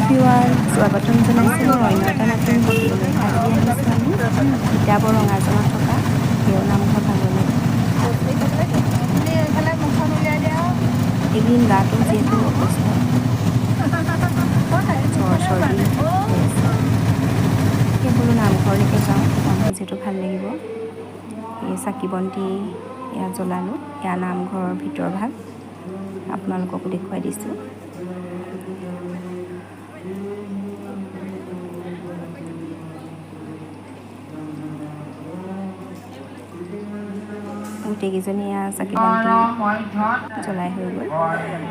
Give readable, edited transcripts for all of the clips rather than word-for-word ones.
Everyone, স্বাগতম জনাইছোঁ অন্য এটা নতুন ভিডিঅ'লৈ। আজি আহিছোঁ আমি তিতাবৰ ৰঙাজনত থকা দেও নামঘৰ ভাগলৈ। এইকেইদিন গাটো যিহেতু অসুস্থ, জ্বৰ চৰ্দি হৈ আছে, সেই বোলো নামঘৰলৈকে যাওঁ, মনটো যিহেতু ভাল লাগিব। এই চাকি বন্তি এয়া জ্বলালোঁ, এয়া নামঘৰৰ ভিতৰ ভাগ, আপোনালোককো দেখুৱাই দিছোঁ। গোটেইকেইজনী এয়া চাকি বন্তি জ্বলাই হৈ গ'ল।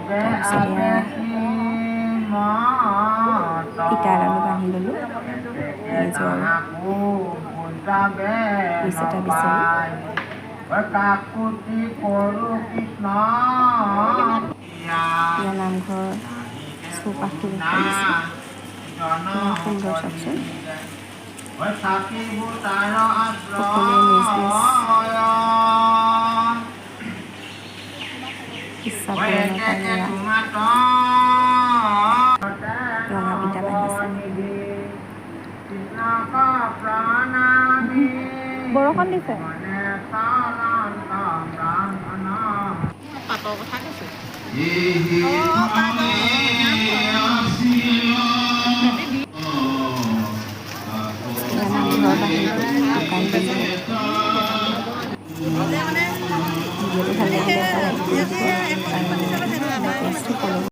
তাৰপিছত এয়া ফিটা এডালো বান্ধি ল'লোঁ, নিজৰ কুইচ এটা বিচাৰি। এয়া নামঘৰ চৌপাশটো দেখুৱাই দিছোঁ, ইমান সুন্দৰ চাওকচোন। সকলোৱে নিজ নিজ ইচ্ছা পূৰণৰ কাৰণে ৰঙা ফিটা বান্ধিছে। বৰষুণ দিছে। পাতৰ কথা কৈছে। নামঘৰৰ বাহিৰতো দোকান বজাৰ